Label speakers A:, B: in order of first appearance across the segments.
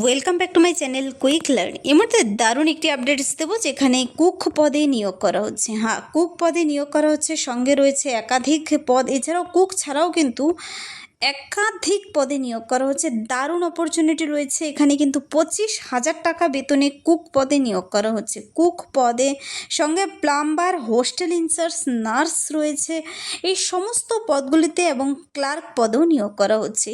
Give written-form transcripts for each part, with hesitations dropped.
A: Welcome back to my channel quick learn. এই মুহূর্তে দারুণ একটি আপডেটস দেবো, যেখানে কুক পদে নিয়োগ করা হচ্ছে। হ্যাঁ, কুক পদে নিয়োগ করা হচ্ছে, সঙ্গে রয়েছে একাধিক পদ। এছাড়াও কুক ছাড়াও কিন্তু একাধিক পদে নিয়োগ করা হচ্ছে। দারুণ অপরচুনিটি রয়েছে এখানে, কিন্তু 25,000 টাকা বেতনে কুক পদে নিয়োগ করা হচ্ছে। কুক পদে সঙ্গে প্লাম্বার, হোস্টেল ইনচার্জ, নার্স রয়েছে এই সমস্ত পদগুলিতে, এবং ক্লার্ক পদেও নিয়োগ করা হচ্ছে।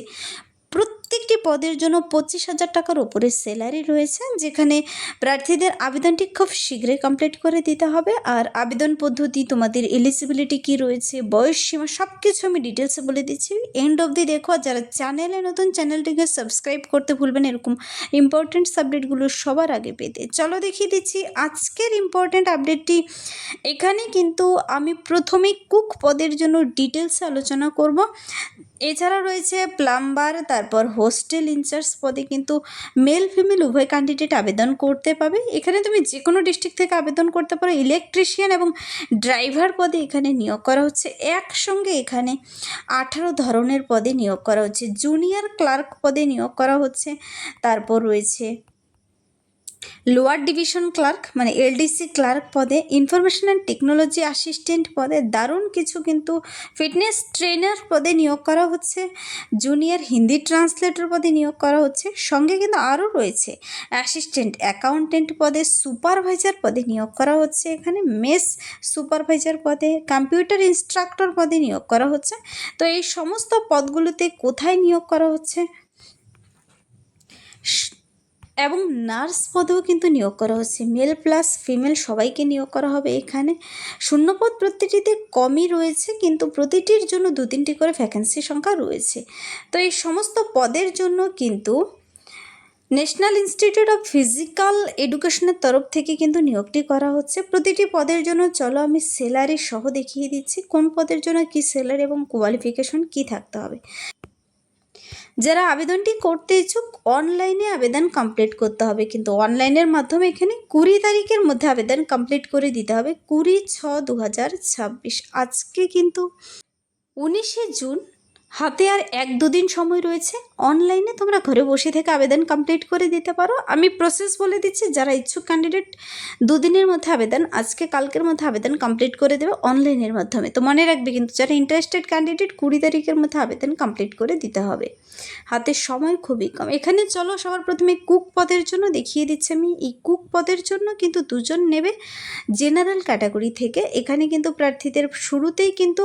A: প্রত্যেকটি পদের জন্য 25,000 টাকার উপরে স্যালারি রয়েছে, যেখানে প্রার্থীদের আবেদনটি খুব শীঘ্রই কমপ্লিট করে দিতে হবে। আর আবেদন পদ্ধতি, তোমাদের এলিজিবিলিটি কী রয়েছে, বয়স সীমা, সব কিছু আমি ডিটেলসে বলে দিচ্ছি। এন্ড অবধি দেখো। আর যারা চ্যানেলে নতুন, চ্যানেলটিকে সাবস্ক্রাইব করতে ভুলবেন এরকম ইম্পর্টেন্ট আপডেটগুলো সবার আগে পেতে। চলো দেখিয়ে দিচ্ছি আজকের ইম্পর্টেন্ট আপডেটটি। এখানে কিন্তু আমি প্রথমেই কুক পদের জন্য ডিটেলসে আলোচনা করব। এছাড়া রয়েছে প্লাম্বার, তারপর হোস্টেল ইনচার্জ পদে কিন্তু মেল ফিমেল উভয় ক্যান্ডিডেট আবেদন করতে পাবে। এখানে তুমি যে কোনো ডিস্ট্রিক্ট থেকে আবেদন করতে পারো। ইলেকট্রিশিয়ান এবং ড্রাইভার পদে এখানে নিয়োগ করা হচ্ছে। একসঙ্গে এখানে 18 ধরনের পদে নিয়োগ করা হচ্ছে। জুনিয়র ক্লার্ক পদে নিয়োগ করা হচ্ছে। তারপর রয়েছে লোয়ার ডিভিশন ক্লার্ক মানে এলডিসি ক্লার্ক পদে, ইনফরমেশন অ্যান্ড টেকনোলজি অ্যাসিস্ট্যান্ট পদে দারুণ কিছু কিন্তু ফিটনেস ট্রেনার পদে নিয়োগ করা হচ্ছে। জুনিয়র হিন্দি ট্রান্সলেটর পদে নিয়োগ করা হচ্ছে। সঙ্গে কিন্তু আরও রয়েছে অ্যাসিস্ট্যান্ট অ্যাকাউন্টেন্ট পদে, সুপারভাইজার পদে নিয়োগ করা হচ্ছে। এখানে মেস সুপারভাইজার পদে, কম্পিউটার ইনস্ট্রাক্টর পদে নিয়োগ করা হচ্ছে। তো এই সমস্ত পদগুলোতে কোথায় নিয়োগ করা হচ্ছে, এবং নার্স পদেও কিন্তু নিয়োগ করা হচ্ছে। মেল প্লাস ফিমেল সবাইকে নিয়োগ করা হবে। এখানে শূন্যপদ প্রতিটিতে কমই রয়েছে, কিন্তু প্রতিটির জন্য 2-3টি করে ভ্যাকেন্সি সংখ্যা রয়েছে। তো এই সমস্ত পদের জন্য কিন্তু ন্যাশনাল ইনস্টিটিউট অফ ফিজিক্যাল এডুকেশনের তরফ থেকে কিন্তু নিয়োগটি করা হচ্ছে। প্রতিটি পদের জন্য চলো আমি স্যালারি সহ দেখিয়ে দিচ্ছি কোন পদের জন্য কী স্যালারি এবং কোয়ালিফিকেশন কী থাকতে হবে। যারা আবেদনটি করতে ইচ্ছুক, অনলাইনে আবেদন কমপ্লিট করতে হবে, কিন্তু অনলাইনের মাধ্যমে এখানে 20 তারিখের মধ্যে আবেদন কমপ্লিট করে দিতে হবে। 20/6/2026। আজকে কিন্তু 19শে জুন, হাতে আর 1-2 দিন সময় রয়েছে। অনলাইনে তোমরা ঘরে বসে থেকে আবেদন কমপ্লিট করে দিতে পারো। আমি প্রসেস বলে দিচ্ছি। যারা ইচ্ছুক ক্যান্ডিডেট 2 দিনের মধ্যে আবেদন, আজকে কালকের মধ্যে আবেদন কমপ্লিট করে দেবে অনলাইনের মাধ্যমে। তো মনে রাখবে কিন্তু, যারা ইন্টারেস্টেড ক্যান্ডিডেট 20 তারিখের মধ্যে আবেদন কমপ্লিট করে দিতে হবে। হাতের সময় খুবই কম। এখানে চলো সবার প্রথমে কুক পদের জন্য দেখিয়ে দিচ্ছি আমি। এই কুক পদের জন্য কিন্তু 2 জন নেবে জেনারেল ক্যাটাগরি থেকে। এখানে কিন্তু প্রার্থীদের শুরুতেই কিন্তু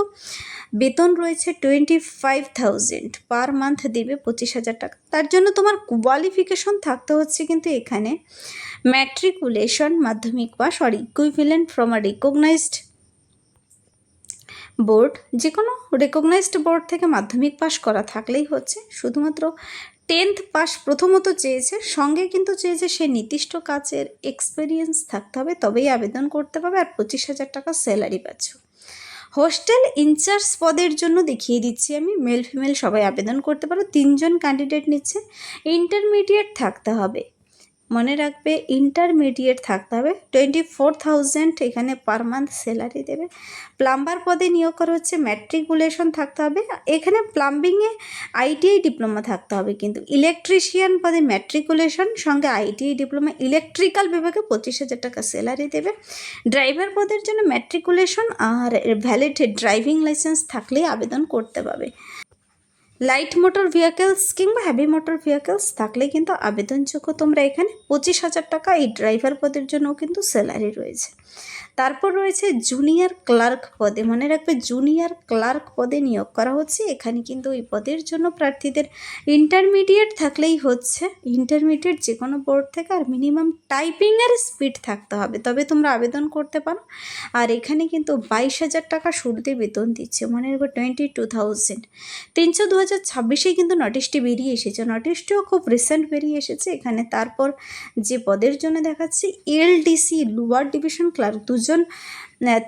A: বেতন রয়েছে 25,000 পার মান্থ, দেবে 25,000 টাকা। তার জন্য তোমার কোয়ালিফিকেশন থাকতে হচ্ছে কিন্তু এখানে matriculation, Madhyamik pass or equivalent from a recognised board. যে কোনো রেকগনাইজড বোর্ড থেকে মাধ্যমিক পাস করা থাকলেই হচ্ছে। শুধুমাত্র 10th পাস প্রথমত চেয়েছে, সঙ্গে কিন্তু চেয়েছে সে নির্দিষ্ট কাজের এক্সপিরিয়েন্স থাকতে হবে, তবেই আবেদন করতে পারবে। আর 25,000 টাকা স্যালারি পাচ্ছ। হোস্টেল ইনচার্জ পদের জন্য দেখিয়ে দিচ্ছি আমি। মেল ফিমেল সবাই আবেদন করতে পারো। 3 জন ক্যান্ডিডেট নিচ্ছে। ইন্টারমিডিয়েট থাকতে হবে, মনে রাখবে ইন্টারমিডিয়েট থাকতে হবে। 24,000 এখানে পার মান্থ স্যালারি দেবে। প্লাম্বার পদে নিয়োগ করা হচ্ছে। ম্যাট্রিকুলেশন থাকতে হবে। এখানে প্লাম্বিংয়ে ITI ডিপ্লোমা থাকতে হবে, কিন্তু ইলেকট্রিশিয়ান পদে ম্যাট্রিকুলেশন সঙ্গে ITI ডিপ্লোমা, ইলেকট্রিক্যাল বিভাগে 25,000 টাকা স্যালারি দেবে। ড্রাইভার পদের জন্য ম্যাট্রিকুলেশন আর ভ্যালিড ড্রাইভিং লাইসেন্স থাকলেই আবেদন করতে পারবে। লাইট মোটর ভেহিকেলস কিংবা হ্যাভি মোটর ভেহিকেলস থাকলে কিন্তু আবেদনযোগ্য তোমরা। এখানে 25,000 টাকা এই ড্রাইভার পদের জন্যও কিন্তু স্যালারি রয়েছে। তারপর রয়েছে জুনিয়র ক্লার্ক পদে। মনে রাখবে জুনিয়র ক্লার্ক পদে নিয়োগ করা হচ্ছে। এখানে কিন্তু এই পদের জন্য প্রার্থীদের ইন্টারমিডিয়েট থাকলেই হচ্ছে। ইন্টারমিডিয়েট যে কোনো বোর্ড থেকে, আর মিনিমাম টাইপিংয়ের স্পিড থাকতে হবে, তবে তোমরা আবেদন করতে পারো। আর এখানে কিন্তু 22,000 টাকা শুরুতে বেতন দিচ্ছে। মনে রাখবে 22,000। 3/2/2026 কিন্তু নোটিশটি বেরিয়ে এসেছে। নোটিশটিও খুব রিসেন্ট বেরিয়ে এসেছে এখানে। তারপর যে পদের জন্য দেখাচ্ছি এলডিসি লোয়ার ডিভিশন ক্লার্ক,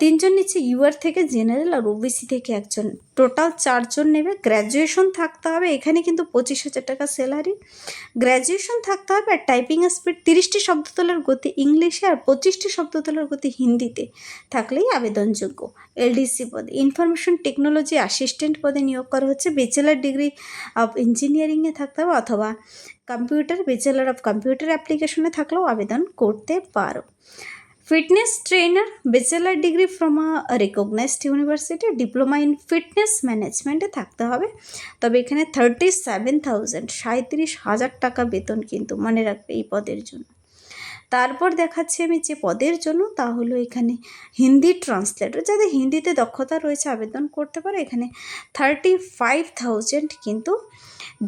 A: 3 জন নিচ্ছে ইউআর থেকে, জেনারেল আর ওবিসি থেকে 1 জন, টোটাল 4 জন নেবে। গ্র্যাজুয়েশন থাকতে হবে। এখানে কিন্তু 25,000 টাকা স্যালারি। গ্র্যাজুয়েশন থাকতে হবে। আর টাইপিং স্পিড 30টি শব্দ তোলার গতি ইংলিশে আর 25টি শব্দ তোলার গতি হিন্দিতে থাকলেই আবেদনযোগ্য। এলডিসি পদে ইনফরমেশন টেকনোলজি অ্যাসিস্ট্যান্ট পদে নিয়োগ করা হচ্ছে। ব্যাচেলার ডিগ্রি অফ ইঞ্জিনিয়ারিংয়ে থাকতে হবে, অথবা কম্পিউটার ব্যাচেলার অফ কম্পিউটার অ্যাপ্লিকেশনে থাকলেও আবেদন করতে পারো। Fitness trainer bachelor degree from a recognised university, diploma in fitness ম্যানেজমেন্টে থাকতে হবে। তবে এখানে 37,000 টাকা বেতন কিন্তু, মনে রাখবে এই পদের জন্য। তারপর দেখাচ্ছি আমি যে পদের জন্য, তা হলো এখানে হিন্দি ট্রান্সলেটর। যাদের হিন্দিতে দক্ষতা রয়েছে আবেদন করতে পারে। এখানে 35,000 কিন্তু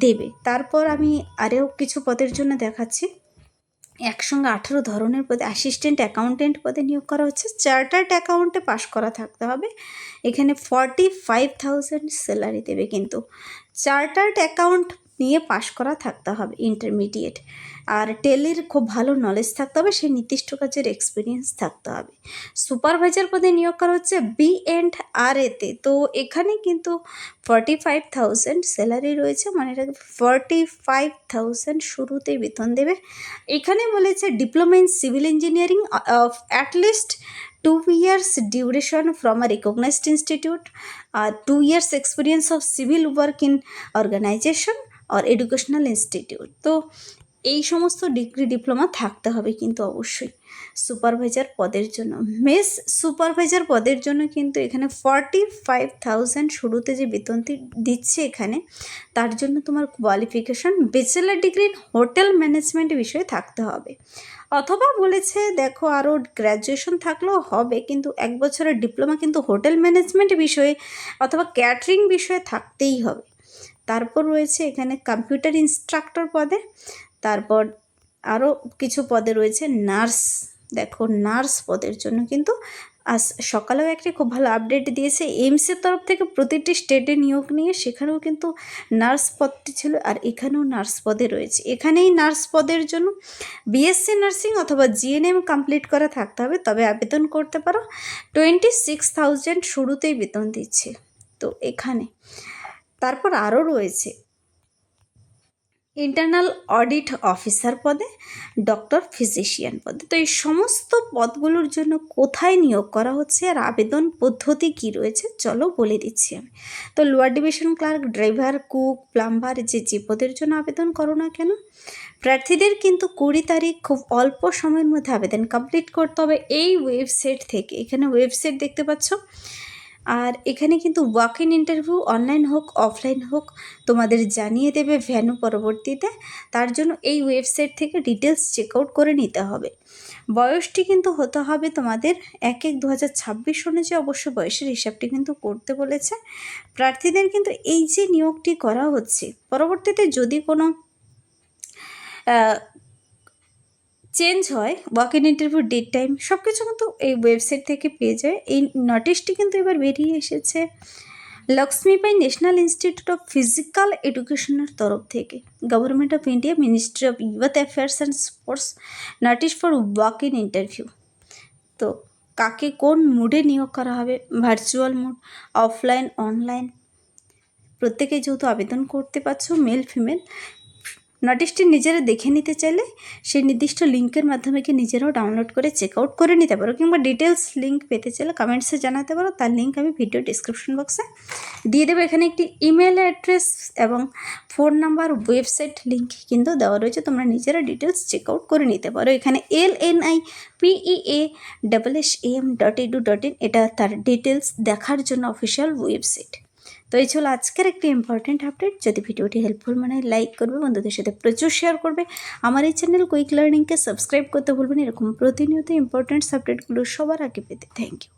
A: দেবে। তারপর আমি আরও কিছু পদের জন্য দেখাচ্ছি। একসঙ্গে 18 ধরনের পদে অ্যাসিস্ট্যান্ট অ্যাকাউন্টেন্ট পদে নিয়োগ করা হচ্ছে। চার্টার্ড অ্যাকাউন্টে পাশ করা থাকতে হবে। এখানে 45,000 স্যালারি দেবে কিন্তু। চার্টার্ড অ্যাকাউন্ট নিয়ে পাশ করা থাকতে হবে, ইন্টারমিডিয়েট। আর টেলির খুব ভালো নলেজ থাকতে হবে, সেই নির্দিষ্ট কাজের এক্সপিরিয়েন্স থাকতে হবে। সুপারভাইজার পদে নিয়োগ করা হচ্ছে B&RA-তে। তো এখানে কিন্তু 45,000 স্যালারি রয়েছে, মানে 45,000 শুরুতেই বেতন দেবে। এখানে বলেছে diploma in civil engineering of at least 2 years duration from a recognized institute, 2 years experience of civil work in organization or educational institute। তো এই সমস্ত ডিগ্রি ডিপ্লোমা থাকতে হবে কিন্তু অবশ্যই সুপারভাইজার পদের জন্য। মেস সুপারভাইজার পদের জন্য কিন্তু এখানে 45,000 শুরুতে যে বেতনটি দিচ্ছে এখানে, তার জন্য তোমার qualification bachelor degree in hotel management বিষয়ে থাকতে হবে। অথবা বলেছে দেখো আরও গ্র্যাজুয়েশন থাকলেও হবে, কিন্তু 1 বছরের ডিপ্লোমা কিন্তু হোটেল ম্যানেজমেন্ট বিষয়ে অথবা ক্যাটারিং বিষয়ে থাকতেই হবে। তারপর রয়েছে এখানে কম্পিউটার ইনস্ট্রাক্টর পদে। তারপর আরও কিছু পদে রয়েছে নার্স। দেখো নার্স পদের জন্য কিন্তু আজ সকালেও একটি খুব ভালো আপডেট দিয়েছে এইমসের তরফ থেকে, প্রতিটি স্টেটে নিয়োগ নিয়ে, সেখানেও কিন্তু নার্স পদটি ছিল। আর এখানেও নার্স পদে রয়েছে। এখানেই নার্স পদের জন্য BSc নার্সিং অথবা GNM কমপ্লিট করা থাকতে হবে, তবে আবেদন করতে পারো। 26,000 শুরুতেই বেতন দিচ্ছে তো এখানে। তারপর আরও রয়েছে ইন্টারনাল অডিট অফিসার পদে, ডক্টর ফিজিশিয়ান পদে। তো এই সমস্ত পদগুলোর জন্য কোথায় নিয়োগ করা হচ্ছে আর আবেদন পদ্ধতি কি রয়েছে চলো বলে দিচ্ছি আমি। তো lower division clerk, driver, cook, plumber, যে পদের জন্য আবেদন করো না কেন, প্রার্থীদের কিন্তু 20 তারিখ খুব অল্প সময়ের মধ্যে আবেদন কমপ্লিট করতে হবে এই ওয়েবসাইট থেকে। এখানে ওয়েবসাইট দেখতে পাচ্ছ। আর এখানে কিন্তু ওয়াক ইন ইন্টারভিউ অনলাইন হোক অফলাইন হোক তোমাদের জানিয়ে দেবে ভ্যানু পরবর্তীতে। তার জন্য এই ওয়েবসাইট থেকে ডিটেলস চেক আউট করে নিতে হবে। বয়সটি কিন্তু হতে হবে তোমাদের 1/1/2026 অনুযায়ী, অবশ্য বয়সের হিসাবটি কিন্তু করতে বলেছে। প্রার্থীদের কিন্তু এই যে নিয়োগটি করা হচ্ছে, পরবর্তীতে যদি কোনো চেঞ্জ হয়, walk in interview date time সব কিছু কিন্তু এই ওয়েবসাইট থেকে পেয়ে যায়। এই নোটিশটি কিন্তু এবার বেরিয়ে এসেছে Lakshmibai national institute of physical এডুকেশনের তরফ থেকে, government of India, ministry of youth affairs and sports, notice for walk in interview. তো কাকে কোন মুডে নিয়োগ করা হবে, ভার্চুয়াল মুড, অফলাইন, অনলাইন, প্রত্যেকে যেহেতু আবেদন করতে পারছো, মেল ফিমেল। নোটিশটি নিজেরা দেখে নিতে চাইলে সেই নির্দিষ্ট লিঙ্কের মাধ্যমে কি নিজেরাও ডাউনলোড করে চেক আউট করে নিতে পারো, কিংবা ডিটেলস লিঙ্ক পেতে চাইলে কমেন্টসে জানাতে পারো। তার লিঙ্ক আমি ভিডিও ডিসক্রিপশন বক্সে দিয়ে দেবো। এখানে একটি ইমেল অ্যাড্রেস এবং ফোন নাম্বার, ওয়েবসাইট লিঙ্ক কিন্তু দেওয়া রয়েছে, তোমরা নিজেরা ডিটেলস চেক আউট করে নিতে পারো। এখানে LNIPEASHAM.edu.in এটা তার ডিটেলস দেখার জন্য অফিসিয়াল ওয়েবসাইট। তো এই ছিল আজকের একটি ইম্পর্টেন্ট আপডেট। যদি ভিডিওটি হেল্পফুল মনে হয় লাইক করবে, বন্ধুদের সাথে প্রচুর শেয়ার করবে। আমার এই চ্যানেল কুইক লার্নিংকে সাবস্ক্রাইব করতে ভুলবেন এরকম প্রতিনিয়ত ইম্পর্টেন্ট আপডেটগুলো সবার আগে পেতে। Thank you.